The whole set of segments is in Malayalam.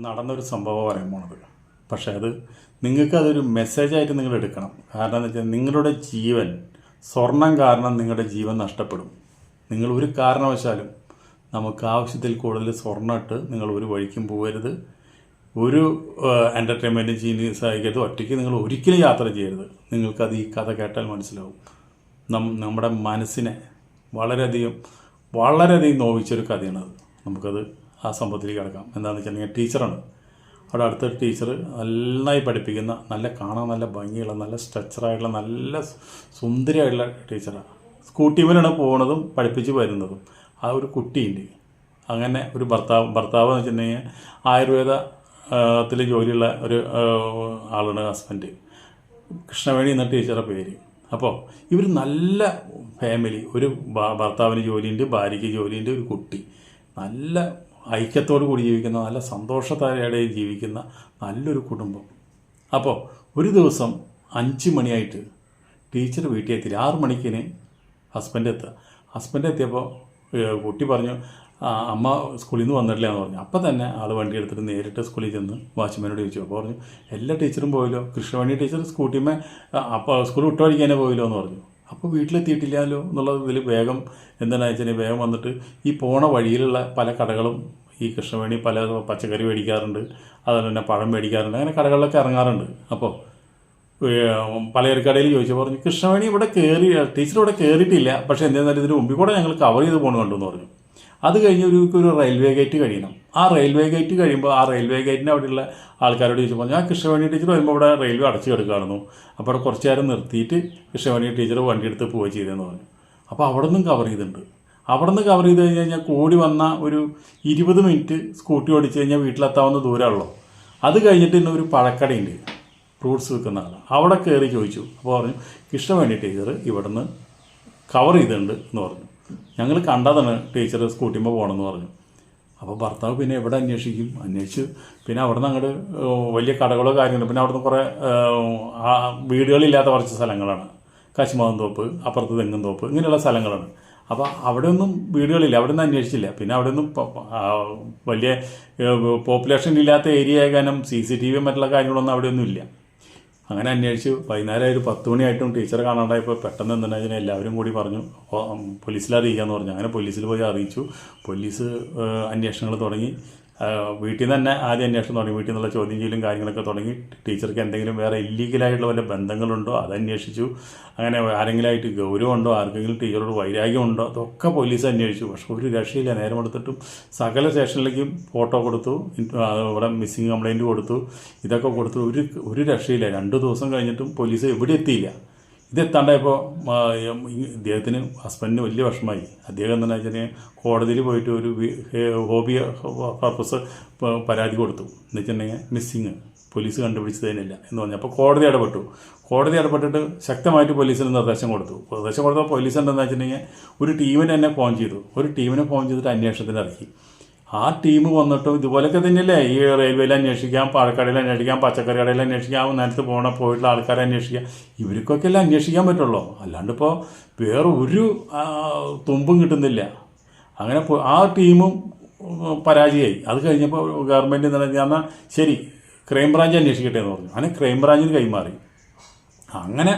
നടന്നൊരു സംഭവം പറയാൻ പോണത്. പക്ഷേ നിങ്ങൾക്കതൊരു മെസ്സേജായിട്ട് നിങ്ങൾ എടുക്കണം. കാരണം എന്ന് വെച്ചാൽ നിങ്ങളുടെ ജീവൻ, സ്വർണം കാരണം നിങ്ങളുടെ ജീവൻ നഷ്ടപ്പെടും. നിങ്ങൾ ഒരു കാരണവശാലും നമുക്ക് ആവശ്യത്തിൽ കൂടുതൽ സ്വർണ്ണം ഇട്ട് നിങ്ങൾ ഒരു വഴിക്കും പോകരുത്. ഒരു എൻ്റർടൈൻമെൻറ്റ് ചെയ്യുന്ന സഹായിക്കരുത്. ഒറ്റയ്ക്ക് നിങ്ങൾ ഒരിക്കലും യാത്ര ചെയ്യരുത്. നിങ്ങൾക്കത് ഈ കഥ കേട്ടാൽ മനസ്സിലാവും. നമ്മുടെ മനസ്സിനെ വളരെയധികം നോവിച്ചൊരു കഥയാണത്. നമുക്കത് ആ സംഭവത്തിലേക്ക് കിടക്കാം. എന്താണെന്ന് വെച്ചിട്ടുണ്ടെങ്കിൽ ടീച്ചറാണ്. അവിടെ അടുത്തൊരു ടീച്ചർ നന്നായി പഠിപ്പിക്കുന്ന, കാണാൻ നല്ല ഭംഗിയുള്ള, നല്ല സ്ട്രക്ചറായിട്ടുള്ള, നല്ല സുന്ദരിയായിട്ടുള്ള ടീച്ചറാണ്. സ്കൂട്ടിമേലാണ് പോകുന്നതും പഠിപ്പിച്ച് വരുന്നതും. ആ ഒരു കുട്ടിയുണ്ട്. അങ്ങനെ ഒരു ഭർത്താവ് എന്ന് വെച്ചിട്ടുണ്ടെങ്കിൽ ആയുർവേദത്തിൽ ജോലിയുള്ള ഒരു ആളാണ് ഹസ്ബൻഡ്. കൃഷ്ണവേണി എന്ന ടീച്ചറുടെ പേര്. അപ്പോൾ ഇവർ നല്ല ഫാമിലി. ഒരു ഭർത്താവിന് ജോലിയുണ്ട്, ഭാര്യയ്ക്ക് ജോലിയുണ്ട്, ഒരു കുട്ടി. നല്ല ഐക്യത്തോടു കൂടി ജീവിക്കുന്ന, നല്ല സന്തോഷത്തോടെ ജീവിക്കുന്ന നല്ലൊരു കുടുംബം. അപ്പോൾ ഒരു ദിവസം 5 മണിയായിട്ട് ടീച്ചർ വീട്ടിൽ എത്തിയില്ല. 6 മണിക്കിന് ഹസ്ബൻഡ് എത്തിയപ്പോൾ കുട്ടി പറഞ്ഞു, അമ്മ സ്കൂളിൽ നിന്ന് വന്നിട്ടില്ല എന്ന് പറഞ്ഞു. അപ്പം തന്നെ ആൾ വണ്ടി എടുത്തിട്ട് നേരിട്ട് സ്കൂളിൽ ചെന്ന് വാച്ച്മാനോട് ചോദിച്ചു. അപ്പോൾ പറഞ്ഞു, എല്ലാ ടീച്ചറും പോയല്ലോ, കൃഷ്ണവേണി ടീച്ചർ സ്കൂട്ടിമേ അപ്പോൾ സ്കൂൾ വിട്ടുവഴിക്കാനേ പോയല്ലോ എന്ന് പറഞ്ഞു. അപ്പോൾ വീട്ടിലെത്തിയിട്ടില്ലല്ലോ എന്നുള്ളത് ഇതിൽ വേഗം എന്താണെന്ന് വെച്ചാൽ വേഗം വന്നിട്ട് ഈ പോണ വഴിയിലുള്ള പല കടകളും ഈ കൃഷ്ണവേണി പല പച്ചക്കറി മേടിക്കാറുണ്ട്, അതുപോലെ തന്നെ പഴം മേടിക്കാറുണ്ട്, അങ്ങനെ കടകളിലൊക്കെ ഇറങ്ങാറുണ്ട്. അപ്പോൾ പലചരക്കടയിൽ ചോദിച്ചു, പറഞ്ഞു കൃഷ്ണവേണി ഇവിടെ ടീച്ചർ ഇവിടെ കയറിയിട്ടില്ല, പക്ഷേ എന്തായാലും ഇതിന് മുമ്പിൽ കൂടെ ഞങ്ങൾ കവർ ചെയ്ത് പോകണം കണ്ടെന്ന് പറഞ്ഞു. അത് കഴിഞ്ഞ് ഒരു റെയിൽവേ ഗേറ്റ് കഴിയണം. ആ റെയിൽവേ ഗേറ്റ് കഴിയുമ്പോൾ ആ റെയിൽവേ ഗേറ്റിൻ്റെ അവിടെയുള്ള ആൾക്കാരോട് ചോദിച്ചപ്പോൾ ഞാൻ കൃഷ്ണവേണി ടീച്ചർ വരുമ്പോൾ ഇവിടെ റെയിൽവേ അടച്ചു കിടക്കുകയായിരുന്നു, അപ്പോൾ അവിടെ കുറച്ച് നേരം നിർത്തിയിട്ട് കൃഷ്ണവേണി ടീച്ചർ വണ്ടി എടുത്ത് പോവുക ചെയ്തതെന്ന് പറഞ്ഞു. അപ്പോൾ അവിടെ നിന്നും കവർ ചെയ്തിട്ടുണ്ട്. അവിടെ നിന്ന് കവർ ചെയ്ത് കഴിഞ്ഞാൽ കൂടി വന്ന ഒരു 20 മിനിറ്റ് സ്കൂട്ടി ഓടിച്ച് കഴിഞ്ഞാൽ വീട്ടിലെത്താവുന്ന ദൂരമുള്ളൂ. അത് കഴിഞ്ഞിട്ട് ഇന്ന് ഒരു പഴക്കടയുണ്ട്, ഫ്രൂട്ട്സ് വിൽക്കുന്ന ആൾ. അവിടെ കയറി ചോദിച്ചു. അപ്പോൾ പറഞ്ഞു കൃഷ്ണവേണി ടീച്ചർ ഇവിടെ നിന്ന് കവർ ചെയ്തിട്ടുണ്ട് എന്ന് പറഞ്ഞു. ഞങ്ങൾ കണ്ടതാണ് ടീച്ചർ സ്കൂട്ടിമ്പോൾ പോകണമെന്ന് പറഞ്ഞു. അപ്പോൾ ഭർത്താവ് പിന്നെ എവിടെ അന്വേഷിച്ച് പിന്നെ അവിടെ നിന്ന് അങ്ങോട്ട് വലിയ കടകളോ കാര്യങ്ങളോ, പിന്നെ അവിടുന്ന് കുറേ വീടുകളില്ലാത്ത കുറച്ച് സ്ഥലങ്ങളാണ്. കശുമാവൻ തോപ്പ്, അപ്പുറത്ത് തെങ്ങും തോപ്പ്, ഇങ്ങനെയുള്ള സ്ഥലങ്ങളാണ്. അപ്പോൾ അവിടെ ഒന്നും വീടുകളില്ല. അവിടെ നിന്ന് അന്വേഷിച്ചില്ല. പിന്നെ അവിടെ ഒന്നും വലിയ പോപ്പുലേഷൻ ഇല്ലാത്ത ഏരിയ ആയ കാരണം CCTV മറ്റുള്ള കാര്യങ്ങളൊന്നും അവിടെയൊന്നും ഇല്ല. അങ്ങനെ അന്വേഷിച്ചു. വൈകുന്നേരം ഒരു 10 മണിയായിട്ടും ടീച്ചറെ കാണാണ്ടായപ്പോൾ പെട്ടെന്ന് എന്താണെന്ന് എല്ലാവരും കൂടി പറഞ്ഞു പോലീസിൽ അറിയിക്കാമെന്ന് പറഞ്ഞു. അങ്ങനെ പോലീസിൽ പോയി അറിയിച്ചു. പോലീസ് അന്വേഷണങ്ങൾ തുടങ്ങി. വീട്ടിൽ നിന്ന് തന്നെ ആദ്യം അന്വേഷണം തുടങ്ങി. വീട്ടിൽ നിന്നുള്ള ചോദ്യം ചെയ്യലും കാര്യങ്ങളൊക്കെ തുടങ്ങി. ടീച്ചർക്ക് എന്തെങ്കിലും വേറെ ഇല്ലീഗലായിട്ടുള്ള വല്ല ബന്ധങ്ങളുണ്ടോ അതന്വേഷിച്ചു. അങ്ങനെ ആരെങ്കിലുമായിട്ട് ഗൗരവമുണ്ടോ, ആർക്കെങ്കിലും ടീച്ചറോട് വൈരാഗ്യമുണ്ടോ, അതൊക്കെ പോലീസ് അന്വേഷിച്ചു. പക്ഷെ ഒരു രക്ഷയില്ല. നേരം എടുത്തിട്ടും സകല സ്റ്റേഷനിലേക്കും ഫോട്ടോ കൊടുത്തു, ഇവിടെ മിസ്സിങ് കംപ്ലയിൻറ്റ് കൊടുത്തു, ഇതൊക്കെ കൊടുത്തു. ഒരു രക്ഷയില്ല. 2 ദിവസം കഴിഞ്ഞിട്ടും പോലീസ് എവിടെ എത്തിയില്ല. ഇതെത്താണ്ടായപ്പോൾ ഇദ്ദേഹത്തിന് ഹസ്ബൻഡിന് വലിയ വിഷമമായി. അദ്ദേഹം എന്താണെന്ന് വെച്ചാൽ കോടതിയിൽ പോയിട്ട് ഒരു ഹോബി പർപ്പസ് പരാതി കൊടുത്തു. എന്ന് വെച്ചിട്ടുണ്ടെങ്കിൽ മിസ്സിങ് പോലീസ് കണ്ടുപിടിച്ചതിനില്ല എന്ന് പറഞ്ഞു. അപ്പോൾ കോടതി ഇടപെട്ടിട്ട് ശക്തമായിട്ട് പോലീസിന് നിർദ്ദേശം കൊടുത്തപ്പോൾ പോലീസ് എന്താണെന്ന് വെച്ചിട്ടുണ്ടെങ്കിൽ ഒരു ടീമിനെ ഫോൺ ചെയ്തിട്ട് അന്വേഷണത്തിന് ഇറക്കി. ആ ടീം വന്നിട്ടും ഇതുപോലൊക്കെ തന്നെയല്ലേ, ഈ റെയിൽവേയിൽ അന്വേഷിക്കാം, പാലക്കാടിൽ അന്വേഷിക്കാം, പച്ചക്കറി കടയിൽ അന്വേഷിക്കാം, നേരത്തെ പോയിട്ടുള്ള ആൾക്കാരെ അന്വേഷിക്കാം. ഇവർക്കൊക്കെ എല്ലാം അന്വേഷിക്കാൻ പറ്റുള്ളൂ. അല്ലാണ്ട് ഇപ്പോൾ വേറെ ഒരു തുമ്പും കിട്ടുന്നില്ല. അങ്ങനെ ആ ടീമും പരാജയമായി. അത് കഴിഞ്ഞപ്പോൾ ഗവൺമെൻറ് എന്താ പറഞ്ഞാൽ ശരി ക്രൈംബ്രാഞ്ച് അന്വേഷിക്കട്ടെ എന്ന് പറഞ്ഞു. അങ്ങനെ ക്രൈംബ്രാഞ്ചിന് കൈമാറി. അങ്ങനെ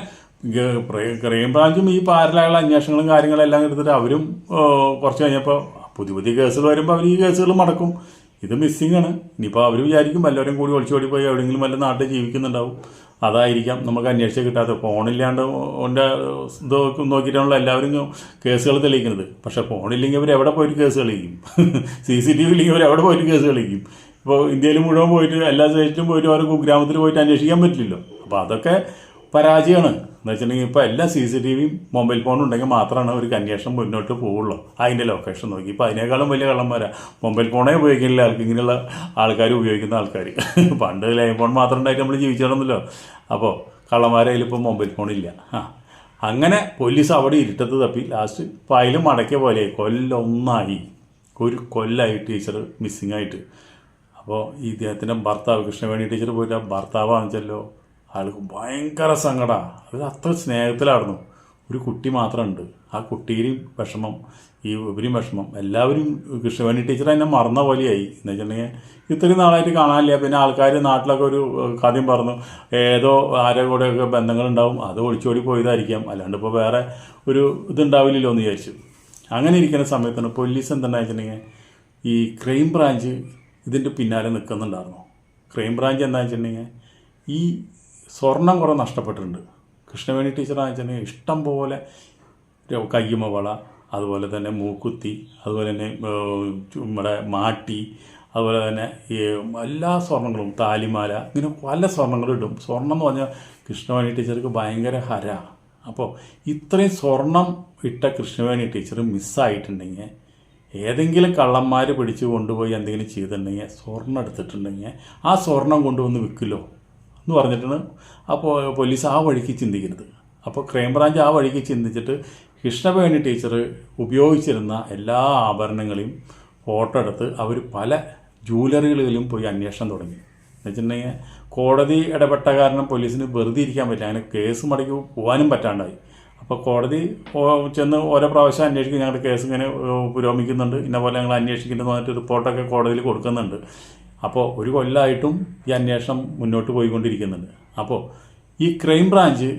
ക്രൈംബ്രാഞ്ചും ഈ പാരലായുള്ള അന്വേഷണങ്ങളും കാര്യങ്ങളെല്ലാം എടുത്തിട്ട് അവരും കുറച്ച് കഴിഞ്ഞപ്പോൾ പുതിയ കേസുകൾ വരുമ്പോൾ അവർ ഈ കേസുകൾ മടക്കും. ഇത് മിസ്സിംഗ് ആണ്. ഇനിയിപ്പോൾ അവർ വിചാരിക്കും എല്ലാവരും കൂടി ഒളിച്ചോടി പോയി എവിടെയെങ്കിലും വല്ല നാട്ടിൽ ജീവിക്കുന്നുണ്ടാവും, അതായിരിക്കാം നമുക്ക് അന്വേഷിച്ച് കിട്ടാത്ത. ഫോണില്ലാണ്ട് ഇത് നോക്കിയിട്ടാണല്ലോ എല്ലാവരും കേസുകൾ തെളിയിക്കുന്നത്. പക്ഷേ ഫോണില്ലെങ്കിൽ അവർ എവിടെ പോയിട്ട് കേസ് തെളിയിക്കും? CCTV ഇല്ലെങ്കിൽ അവർ എവിടെ പോയിട്ട് കേസ് തെളിയിക്കും? ഇപ്പോൾ ഇന്ത്യയിൽ മുഴുവൻ പോയിട്ട് എല്ലാ സ്റ്റേറ്റിലും പോയിട്ട് ഓരോ കുഗ്രാമത്തിൽ പോയിട്ട് അന്വേഷിക്കാൻ പറ്റില്ലല്ലോ. അപ്പോൾ അതൊക്കെ പരാജയമാണ്. എന്ന് വെച്ചിട്ടുണ്ടെങ്കിൽ ഇപ്പോൾ എല്ലാ CCTVയും മൊബൈൽ ഫോണും ഉണ്ടെങ്കിൽ മാത്രമാണ് ഒരു അന്വേഷണം മുന്നോട്ട് പോവുള്ളൂ. അതിൻ്റെ ലൊക്കേഷൻ നോക്കി. ഇപ്പോൾ അതിനേക്കാളും വലിയ കള്ളന്മാരാണ്. മൊബൈൽ ഫോണേ ഉപയോഗിക്കുന്നില്ല ഇങ്ങനെയുള്ള ആൾക്കാർ ഉപയോഗിക്കുന്ന ആൾക്കാർ. പണ്ട് ലൈൻ ഫോൺ മാത്രം ഉണ്ടായിട്ട് നമ്മൾ ജീവിച്ചിടണമല്ലോ. അപ്പോൾ കള്ളന്മാരെ അതിലിപ്പോൾ മൊബൈൽ ഫോണില്ല. അങ്ങനെ പോലീസ് അവിടെ ഇരുട്ടത്ത് തപ്പി ലാസ്റ്റ് ഫയലും മടക്കിയ പോലെ കൊല്ലൊന്നായി. ഒരു കൊല്ലമായി ടീച്ചർ മിസ്സിങ് ആയിട്ട്. അപ്പോൾ ഇദ്ദേഹത്തിൻ്റെ ഭർത്താവ് കൃഷ്ണവേണി ടീച്ചർ പോയിട്ട് ഭർത്താവാണെന്നല്ലോ ആൾക്ക് ഭയങ്കര സങ്കടമാണ്. അത് അത്ര സ്നേഹത്തിലായിരുന്നു. ഒരു കുട്ടി മാത്രമുണ്ട്. ആ കുട്ടിയുടെയും വിഷമം, ഇവരും വിഷമം, എല്ലാവരും കൃഷ്ണവേണി ടീച്ചർ എന്നെ മറന്ന പോലെയായി. എന്ന് വെച്ചിട്ടുണ്ടെങ്കിൽ ഇത്രയും നാളായിട്ട് കാണാനില്ല. പിന്നെ ആൾക്കാർ നാട്ടിലൊക്കെ ഒരു കഥയും പറഞ്ഞു, ഏതോ ആരെ കൂടെയൊക്കെ ബന്ധങ്ങളുണ്ടാവും, അത് ഒളിച്ചോടി പോയതായിരിക്കാം, അല്ലാണ്ട് ഇപ്പോൾ വേറെ ഒരു ഇതുണ്ടാവില്ലല്ലോ എന്ന് വിചാരിച്ചു. അങ്ങനെ ഇരിക്കുന്ന സമയത്താണ് പോലീസ് എന്താണെന്ന് വെച്ചിട്ടുണ്ടെങ്കിൽ ഈ ക്രൈം ബ്രാഞ്ച് ഇതിൻ്റെ പിന്നാലെ നിൽക്കുന്നുണ്ടായിരുന്നു. ക്രൈം ബ്രാഞ്ച് എന്താണെന്ന് വെച്ചിട്ടുണ്ടെങ്കിൽ ഈ സ്വർണം കുറേ നഷ്ടപ്പെട്ടിട്ടുണ്ട്. കൃഷ്ണവേണി ടീച്ചറാണെന്ന് വെച്ചിട്ടുണ്ടെങ്കിൽ ഇഷ്ടം പോലെ കയ്യുമ വള, അതുപോലെ തന്നെ മൂക്കുത്തി, അതുപോലെ തന്നെ നമ്മുടെ മാട്ടി, അതുപോലെ തന്നെ ഈ എല്ലാ സ്വർണ്ണങ്ങളും, താലിമാല, ഇങ്ങനെ പല സ്വർണ്ണങ്ങളും ഇടും. സ്വർണം എന്ന് പറഞ്ഞാൽ കൃഷ്ണവേണി ടീച്ചർക്ക് ഭയങ്കര ഹര. അപ്പോൾ ഇത്രയും സ്വർണം ഇട്ട കൃഷ്ണവേണി ടീച്ചർ മിസ്സായിട്ടുണ്ടെങ്കിൽ, ഏതെങ്കിലും കള്ളന്മാർ പിടിച്ചു കൊണ്ടുപോയി എന്തെങ്കിലും ചെയ്തിട്ടുണ്ടെങ്കിൽ, സ്വർണ്ണം എടുത്തിട്ടുണ്ടെങ്കിൽ ആ സ്വർണം കൊണ്ടുവന്ന് വിൽക്കില്ലോ എന്ന് പറഞ്ഞിട്ടാണ് അപ്പോൾ പോലീസ് ആ വഴിക്ക് ചിന്തിക്കുന്നത്. അപ്പോൾ ക്രൈം ബ്രാഞ്ച് ആ വഴിക്ക് ചിന്തിച്ചിട്ട് കൃഷ്ണവേണി ടീച്ചർ ഉപയോഗിച്ചിരുന്ന എല്ലാ ആഭരണങ്ങളെയും ഫോട്ടോ എടുത്ത് അവർ പല ജ്വല്ലറികളിലും പോയി അന്വേഷണം തുടങ്ങി. എന്ന് വെച്ചിട്ടുണ്ടെങ്കിൽ കോടതി ഇടപെട്ട കാരണം പോലീസിന് വെറുതെ ഇരിക്കാൻ പറ്റില്ല, അങ്ങനെ കേസ് മടക്കി പോകാനും പറ്റാണ്ടായി. അപ്പോൾ കോടതി ചെന്ന് ഓരോ പ്രാവശ്യം അന്വേഷിക്കും, ഞങ്ങളുടെ കേസ് ഇങ്ങനെ പുരോഗമിക്കുന്നുണ്ട്, ഇന്ന പോലെ ഞങ്ങൾ അന്വേഷിക്കുന്നുണ്ടെന്ന് പറഞ്ഞിട്ട് റിപ്പോർട്ടൊക്കെ കോടതിയിൽ കൊടുക്കുന്നുണ്ട്. അപ്പോൾ ഒരു കൊല്ലമായിട്ടും ഈ അന്വേഷണം മുന്നോട്ട് പോയിക്കൊണ്ടിരിക്കുന്നുണ്ട്. അപ്പോൾ ഈ ക്രൈം ബ്രാഞ്ച്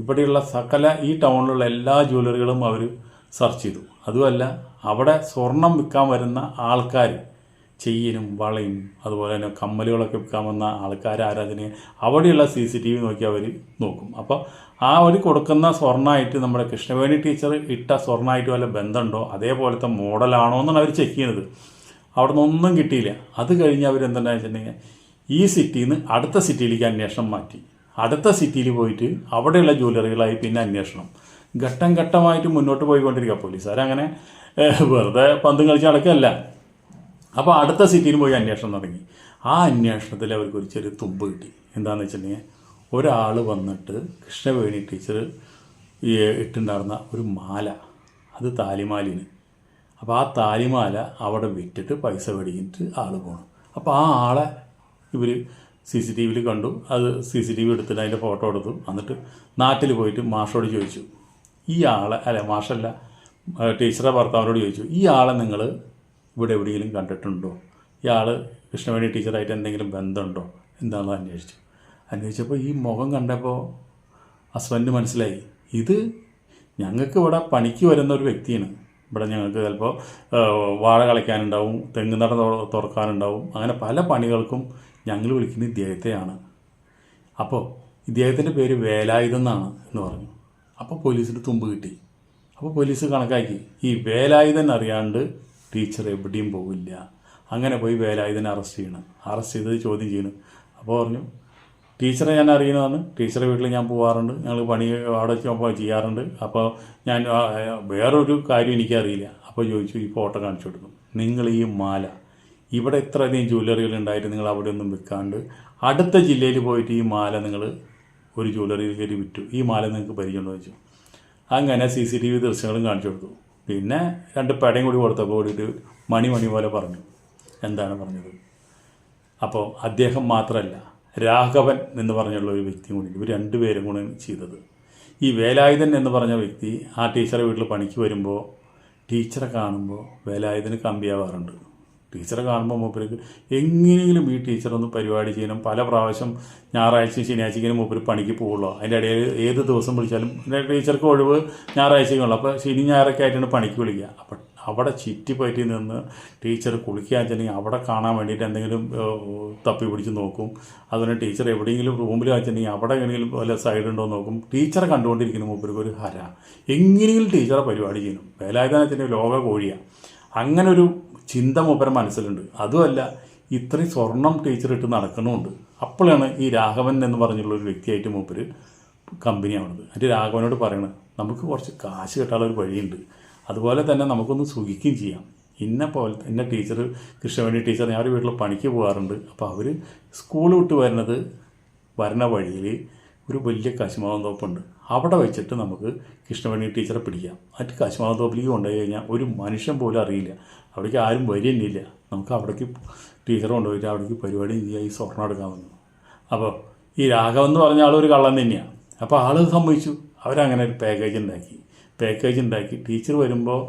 ഇവിടെയുള്ള സകല ഈ ടൗണിലുള്ള എല്ലാ ജ്വല്ലറികളും അവർ സെർച്ച് ചെയ്തു. അതുമല്ല, അവിടെ സ്വർണം വിൽക്കാൻ വരുന്ന ആൾക്കാർ, ചെയിനും വളയും അതുപോലെ തന്നെ കമ്മലുകളൊക്കെ വിൽക്കാൻ വന്ന ആൾക്കാർ ആരാധന, അവിടെയുള്ള CCTV നോക്കി അവർ നോക്കും. അപ്പോൾ ആ ഒരു കൊടുക്കുന്ന സ്വർണ്ണമായിട്ട് നമ്മുടെ കൃഷ്ണവേണി ടീച്ചർ ഇട്ട സ്വർണ്ണമായിട്ട് വല്ല ബന്ധമുണ്ടോ, അതേപോലത്തെ മോഡലാണോ എന്നാണ് അവർ ചെക്ക് ചെയ്യുന്നത്. അവിടെ നിന്നൊന്നും കിട്ടിയില്ല. അത് കഴിഞ്ഞ് അവരെന്താണെന്ന് വെച്ചിട്ടുണ്ടെങ്കിൽ ഈ സിറ്റിയിൽ നിന്ന് അടുത്ത സിറ്റിയിലേക്ക് അന്വേഷണം മാറ്റി. അടുത്ത സിറ്റിയിൽ പോയിട്ട് അവിടെയുള്ള ജ്വല്ലറികളായി പിന്നെ അന്വേഷണം ഘട്ടം ഘട്ടമായിട്ട് മുന്നോട്ട് പോയിക്കൊണ്ടിരിക്കുക. പോലീസുകാരങ്ങനെ വെറുതെ പന്തും കളിച്ച് നടക്കുകയല്ല. അപ്പോൾ അടുത്ത സിറ്റിയിൽ പോയി അന്വേഷണം തുടങ്ങി. ആ അന്വേഷണത്തിൽ അവർക്കൊരു ചെറിയ തുമ്പ് കിട്ടി. എന്താണെന്ന് വെച്ചിട്ടുണ്ടെങ്കിൽ ഒരാൾ വന്നിട്ട് കൃഷ്ണവേണി ടീച്ചർ ഇട്ടുണ്ടായിരുന്ന ഒരു മാല, അത് താലിമാലിന്. അപ്പോൾ ആ താലിമാല അവിടെ വിറ്റിട്ട് പൈസ മേടിച്ചിട്ട് ആൾ പോകണം. അപ്പോൾ ആ ആളെ ഇവർ CCTVയിൽ കണ്ടു. അത് CCTV എടുത്തിട്ട് അതിൻ്റെ ഫോട്ടോ എടുത്തു. എന്നിട്ട് നാട്ടിൽ പോയിട്ട് മാഷോട് ചോദിച്ചു, ഈ ആളെ, അല്ല മാഷല്ല, ടീച്ചറെ ഭർത്താവിനോട് ചോദിച്ചു, ഈ ആളെ നിങ്ങൾ ഇവിടെ എവിടെയെങ്കിലും കണ്ടിട്ടുണ്ടോ, ഇയാൾ കൃഷ്ണവേണി ടീച്ചറായിട്ട് എന്തെങ്കിലും ബന്ധമുണ്ടോ എന്താണെന്ന് അന്വേഷിച്ചപ്പോൾ ഈ മുഖം കണ്ടപ്പോൾ ഹസ്ബൻഡ് മനസ്സിലായി, ഇത് ഞങ്ങൾക്ക് ഇവിടെ പണിക്ക് വരുന്ന ഒരു വ്യക്തിയാണ്. ഇവിടെ ഞങ്ങൾക്ക് ചിലപ്പോൾ വാഴ കളയ്ക്കാനുണ്ടാവും, തെങ്ങുന്നട തുറക്കാനുണ്ടാവും, അങ്ങനെ പല പണികൾക്കും ഞങ്ങൾ വിളിക്കുന്നത് ഇദ്ദേഹത്തെയാണ്. അപ്പോൾ ഇദ്ദേഹത്തിൻ്റെ പേര് വേലായുധൻ എന്നാണ് എന്ന് പറഞ്ഞു. അപ്പോൾ പോലീസിന് തുമ്പ് കിട്ടി. അപ്പോൾ പോലീസ് കണക്കാക്കി, ഈ വേലായുധൻ അറിയാണ്ട് ടീച്ചർ എവിടെയും പോവില്ല. അങ്ങനെ പോയി വേലായുധനെ അറസ്റ്റ് ചെയ്ത് ചോദ്യം ചെയ്യണം. അപ്പോൾ പറഞ്ഞു, ടീച്ചറെ ഞാൻ അറിയുന്നതാണ്, ടീച്ചറെ വീട്ടിൽ ഞാൻ പോകാറുണ്ട്, ഞങ്ങൾ പണി അവിടെ ചെയ്യാറുണ്ട്. അപ്പോൾ ഞാൻ വേറൊരു കാര്യം എനിക്കറിയില്ല. അപ്പോൾ ചോദിച്ചു, ഈ ഫോട്ടോ കാണിച്ചു കൊടുക്കും, നിങ്ങൾ ഈ മാല ഇവിടെ ഇത്രയധികം ജ്വല്ലറികൾ ഉണ്ടായിട്ട് നിങ്ങൾ അവിടെ ഒന്നും വിൽക്കാണ്ട് അടുത്ത ജില്ലയിൽ പോയിട്ട് ഈ മാല നിങ്ങൾ ഒരു ജ്വല്ലറിയിൽ കയറി വിറ്റു, ഈ മാല നിങ്ങൾക്ക് പരിചയമുണ്ടോ ചോദിച്ചു. അങ്ങനെ CCTV ദൃശ്യങ്ങളും കാണിച്ചു കൊടുത്തു. പിന്നെ 2 പടയും കൂടി കൊടുത്തപ്പോൾ കൂടിയിട്ട് മണി പോലെ പറഞ്ഞു. എന്താണ് പറഞ്ഞത്? അപ്പോൾ അദ്ദേഹം മാത്രമല്ല, രാഘവൻ എന്ന് പറഞ്ഞുള്ള ഒരു വ്യക്തിയും കൂടി, ഇവർ 2 പേരും കൂടെ ചെയ്തത്. ഈ വേലായുധൻ എന്ന് പറഞ്ഞ വ്യക്തി ആ ടീച്ചറെ വീട്ടിൽ പണിക്ക് വരുമ്പോൾ ടീച്ചറെ കാണുമ്പോൾ വേലായുധന് കമ്പിയാവാറുണ്ട്. ടീച്ചറെ കാണുമ്പോൾ മൂപ്പർക്ക് എങ്ങനെയെങ്കിലും ഈ ടീച്ചറൊന്ന് പരിപാടി ചെയ്യണം. പല പ്രാവശ്യം ഞായറാഴ്ചയും ശനിയാഴ്ചയ്ക്കും മൂപ്പര് പണിക്ക് പോകുള്ളൂ. അതിൻ്റെ ഇടയിൽ ഏത് ദിവസം വിളിച്ചാലും ടീച്ചർക്ക് ഒഴിവ് ഞായറാഴ്ചയ്ക്കുള്ളൂ. അപ്പോൾ ശനി ഞായറൊക്കെ ആയിട്ടാണ് പണിക്ക് വിളിക്കുക. അപ്പം അവിടെ ചുറ്റിപ്പറ്റി നിന്ന് ടീച്ചർ കുളിക്കാൻ വെച്ചിട്ടുണ്ടെങ്കിൽ അവിടെ കാണാൻ വേണ്ടിയിട്ട് എന്തെങ്കിലും തപ്പി പിടിച്ച് നോക്കും. അതുപോലെ ടീച്ചർ എവിടെയെങ്കിലും റൂമിൽ വെച്ചിട്ടുണ്ടെങ്കിൽ അവിടെ എങ്ങനെയെങ്കിലും വല്ല സൈഡുണ്ടോ നോക്കും. ടീച്ചറെ കണ്ടുകൊണ്ടിരിക്കുന്ന മൂപ്പർക്ക് ഒരു ഹര, എങ്ങനെയെങ്കിലും ടീച്ചറെ പരിപാടി ചെയ്യണം. വേലായുധനെ വെച്ചിട്ടുണ്ടെങ്കിൽ ലോക കോഴിയാണ്. അങ്ങനെ ഒരു ചിന്ത മൂപ്പര മനസ്സിലുണ്ട്. അതുമല്ല, ഇത്രയും സ്വർണം ടീച്ചർ ഇട്ട് നടക്കണമുണ്ട്. അപ്പോഴാണ് ഈ രാഘവൻ എന്ന് പറഞ്ഞുള്ള ഒരു വ്യക്തിയായിട്ട് മൂപ്പര് കമ്പനിയാവുന്നത്. എന്നിട്ട് രാഘവനോട് പറയണത്, നമുക്ക് കുറച്ച് കാശ് കിട്ടാനുള്ള ഒരു വഴിയുണ്ട്, അതുപോലെ തന്നെ നമുക്കൊന്ന് സുഖിക്കുകയും ചെയ്യാം. ഇന്ന ടീച്ചർ, കൃഷ്ണവേണി ടീച്ചർ, ഞാൻ ഒരു വീട്ടിൽ പണിക്ക് പോകാറുണ്ട്. അപ്പോൾ അവർ സ്കൂൾ വിട്ട് വരണ വഴിയിൽ ഒരു വലിയ കശുമാവൻ തോപ്പുണ്ട്. അവിടെ വെച്ചിട്ട് നമുക്ക് കൃഷ്ണവേണി ടീച്ചറെ പിടിക്കാം. എന്നിട്ട് കശുമാവൻ തോപ്പിലേക്ക് കൊണ്ടുപോയി കഴിഞ്ഞാൽ ഒരു മനുഷ്യൻ പോലും അറിയില്ല, അവിടേക്ക് ആരും വരികയില്ല. നമുക്ക് അവിടേക്ക് ടീച്ചർ കൊണ്ടുപോയിട്ട് അവിടേക്ക് പരിപാടി ചെയ്യാൻ ഈ സ്വർണ്ണം എടുക്കാമെന്ന്. അപ്പോൾ ഈ രാഘവൻ എന്ന് പറഞ്ഞ ആളൊരു കള്ളൻ തന്നെയാണ്. അപ്പോൾ ആൾ സമ്മതിച്ചു. അവരങ്ങനെ ഒരു പാക്കേജ് ഉണ്ടാക്കി ടീച്ചർ വരുമ്പോൾ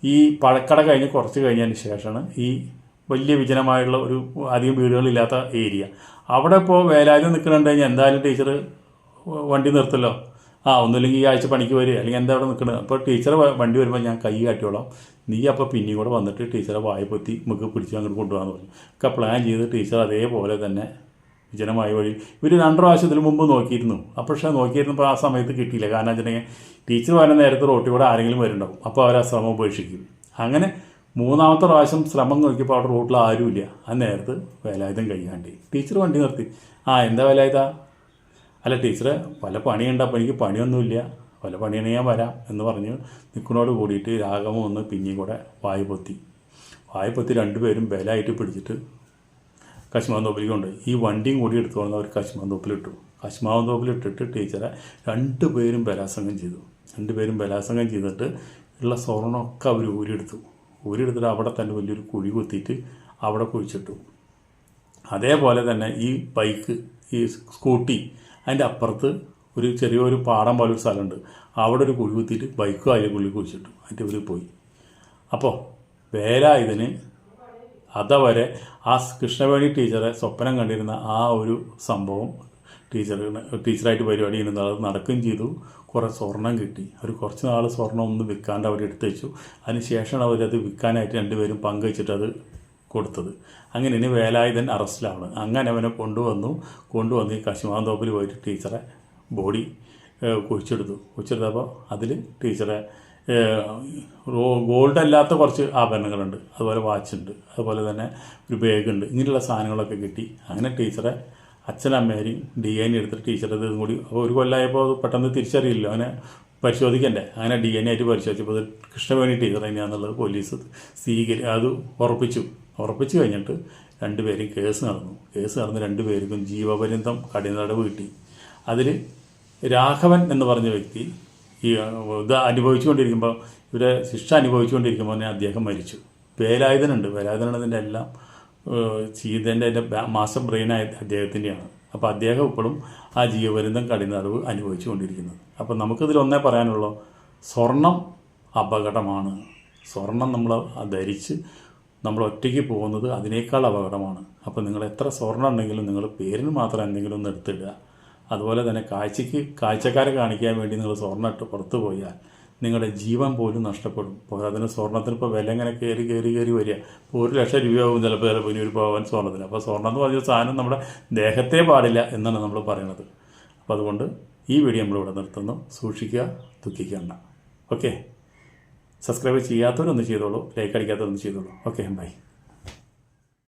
ഈ പഴക്കട കഴിഞ്ഞ് കുറച്ച് കഴിഞ്ഞതിന് ശേഷമാണ് ഈ വലിയ വിജനമായുള്ള ഒരു അധികം വീടുകളില്ലാത്ത ഏരിയ. അവിടെ ഇപ്പോൾ വേലായുധം നിൽക്കുന്നുണ്ട് കഴിഞ്ഞാൽ എന്തായാലും ടീച്ചർ വണ്ടി നിർത്തല്ലോ. ഒന്നുമില്ലെങ്കിൽ ഈ ആഴ്ച പണിക്ക് വരിക, അല്ലെങ്കിൽ എന്താ അവിടെ നിൽക്കുന്നത്. അപ്പോൾ ടീച്ചറെ വണ്ടി വരുമ്പോൾ ഞാൻ കൈ കാട്ടിയോളാം, നീ അപ്പോൾ പിന്നെയും കൂടെ വന്നിട്ട് ടീച്ചറെ വായ പൊത്തി നമുക്ക് പിടിച്ച് അങ്ങോട്ട് കൊണ്ടുപോകാമെന്ന് പറഞ്ഞു. ഒക്കെ പ്ലാൻ ചെയ്ത് ടീച്ചർ അതേപോലെ തന്നെ വിജനമായ വഴി ഇവർ 2 പ്രാവശ്യത്തിന് മുമ്പ് നോക്കിയിരുന്നു. പക്ഷേ നോക്കിയിരുന്നപ്പോൾ ആ സമയത്ത് കിട്ടിയില്ല. കാരണം വെച്ചിട്ടുണ്ടെങ്കിൽ ടീച്ചർ വരുന്ന നേരത്തെ റോട്ടിൽ കൂടെ ആരെങ്കിലും വരുന്നുണ്ടാവും. അപ്പോൾ അവർ ആ ശ്രമം ഉപേക്ഷിക്കും. അങ്ങനെ 3ാമത്തെ പ്രാവശ്യം ശ്രമം നോക്കിയപ്പോൾ അവിടെ റോട്ടിൽ ആരുമില്ല. ആ നേരത്ത് വേലായുധം കഴിയാണ്ടി ടീച്ചർ വണ്ടി നിർത്തി. എന്താ വേലായുധ? അല്ല ടീച്ചറെ, പല പണിയുണ്ട്, അപ്പോൾ എനിക്ക് പണിയൊന്നുമില്ല, പല പണിയാണെങ്കിൽ ഞാൻ വരാം എന്ന് പറഞ്ഞ് നിൽക്കുന്നതോട് കൂടിയിട്ട് രാഘവൻ ഒന്ന് പിന്നെയും കൂടെ വായ പൊത്തി 2 പേരും ബലമായിട്ട് പിടിച്ചിട്ട് കശുമാവൻ തോപ്പിലേക്ക് കൊണ്ടുപോയി. ഈ വണ്ടിയും കൂടി എടുത്തു വന്ന് അവർ കശുമാവൻ തോപ്പിലിട്ടിട്ട് ടീച്ചറെ 2 പേരും ബലാത്സംഗം ചെയ്തിട്ട് ഉള്ള സ്വർണ്ണമൊക്കെ അവർ ഊരിയെടുത്തിട്ട് അവിടെ തന്നെ വലിയൊരു കുഴി കുത്തിയിട്ട് അവിടെ കുഴിച്ചിട്ടു. അതേപോലെ തന്നെ ഈ ബൈക്ക്, ഈ സ്കൂട്ടി, അതിൻ്റെ അപ്പുറത്ത് ഒരു ചെറിയൊരു പാടം പോലെ ഒരു സ്ഥലമുണ്ട്. അവിടെ ഒരു കുഴി കുത്തിയിട്ട് ബൈക്കും അതിലേക്കുള്ളിൽ കുഴിച്ചിട്ടു. അതിൻ്റെ ഇവർ പോയി. അപ്പോൾ വേലായുധന് അതുവരെ ആ കൃഷ്ണവേണി ടീച്ചറെ സ്വപ്നം കണ്ടിരുന്ന ആ ഒരു സംഭവം ടീച്ചറായിട്ട് പരിപാടി ചെയ്യുന്നത് അത് നടക്കുകയും ചെയ്തു. കുറേ സ്വർണം കിട്ടി. അവർ കുറച്ച് നാൾ സ്വർണം ഒന്നും വിൽക്കാണ്ട് അവർ എടുത്തു വെച്ചു. അതിനുശേഷമാണ് അവരത് വിൽക്കാനായിട്ട് 2 പേരും പങ്കുവെച്ചിട്ട് അത് കൊടുത്തത്. അങ്ങനെ ഇനി വേലായുധൻ അറസ്റ്റിലാണ്. അങ്ങനെ അവനെ കൊണ്ടുവന്ന് ഈ കശുമാവൻ തോപ്പിൽ പോയിട്ട് ടീച്ചറെ ബോഡി കുഴിച്ചെടുത്തപ്പോൾ അതിൽ ടീച്ചറെ ഗോൾഡ് അല്ലാത്ത കുറച്ച് ആഭരണങ്ങളുണ്ട്, അതുപോലെ വാച്ചുണ്ട്, അതുപോലെ തന്നെ ഒരു ബാഗുണ്ട്. ഇങ്ങനെയുള്ള സാധനങ്ങളൊക്കെ കിട്ടി. അങ്ങനെ ടീച്ചറെ അച്ഛനമ്മേരെയും DNA എടുത്തിട്ട് ടീച്ചറെ ഇതും കൂടി അപ്പോൾ ഒരു കൊല്ലമായപ്പോൾ അത് പെട്ടെന്ന് തിരിച്ചറിയില്ല, അവനെ പരിശോധിക്കണ്ടേ. അങ്ങനെ DNA ആയിട്ട് പരിശോധിച്ചപ്പോൾ അത് കൃഷ്ണവേണി ടീച്ചർ തന്നെയാണെന്നുള്ളത് പോലീസ് അത് ഉറപ്പിച്ചു കഴിഞ്ഞിട്ട് 2 പേരും കേസ് നടന്നു. 2 പേർക്കും ജീവപര്യന്തം കഠിന തടവ് കിട്ടി. അതിൽ രാഘവൻ എന്ന് പറഞ്ഞ വ്യക്തി ഈ ഇത് അനുഭവിച്ചുകൊണ്ടിരിക്കുമ്പോൾ, ഇവരെ ശിക്ഷ അനുഭവിച്ചുകൊണ്ടിരിക്കുമ്പോൾ തന്നെ അദ്ദേഹം മരിച്ചു. വേലായുധനാണ് ഇതിൻ്റെ എല്ലാം ചെയ്തതിൻ്റെ മാസ്റ്റർ ബ്രെയിനായ അദ്ദേഹത്തിൻ്റെയാണ്. അപ്പോൾ അദ്ദേഹം ഇപ്പോഴും ആ ജീവപര്യന്തം കഠിന തടവ് അനുഭവിച്ചുകൊണ്ടിരിക്കുന്നത്. അപ്പോൾ നമുക്കിതിൽ ഒന്നേ പറയാനുള്ളൂ, സ്വർണം അപകടമാണ്. സ്വർണം നമ്മൾ ധരിച്ച് നമ്മൾ ഒറ്റയ്ക്ക് പോകുന്നത് അതിനേക്കാൾ അപകടമാണ്. അപ്പോൾ നിങ്ങൾ എത്ര സ്വർണ്ണം ഉണ്ടെങ്കിലും നിങ്ങൾ പേരിന് മാത്രം എന്തെങ്കിലും ഒന്ന് എടുത്തിടുക. അതുപോലെ തന്നെ കാഴ്ചക്കാരെ കാണിക്കാൻ വേണ്ടി നിങ്ങൾ സ്വർണ്ണം ഇട്ട് പുറത്ത് പോയാൽ നിങ്ങളുടെ ജീവൻ പോലും നഷ്ടപ്പെടും. പോരാതിന് സ്വർണ്ണത്തിന് ഇപ്പോൾ വില ഇങ്ങനെ കയറി വരിക. ഇപ്പോൾ 1 ലക്ഷം രൂപയാവും ചിലപ്പോൾ ഇനി ഒരു പവൻ സ്വർണ്ണത്തിന്. അപ്പോൾ സ്വർണ്ണം എന്ന് പറഞ്ഞ സാധനം നമ്മുടെ ദേഹത്തെ പാടില്ല എന്നാണ് നമ്മൾ പറയുന്നത്. അപ്പോൾ അതുകൊണ്ട് ഈ വീഡിയോ നമ്മളിവിടെ നിർത്തുന്നു. സൂക്ഷിക്കുക, ദുഃഖിക്കേണ്ട. ഓക്കെ, സബ്സ്ക്രൈബ് ചെയ്യാത്തവരൊന്ന് ചെയ്തോളൂ, ലൈക്ക് അടിക്കാത്തവരൊന്ന് ചെയ്തോളൂ. Okay, by.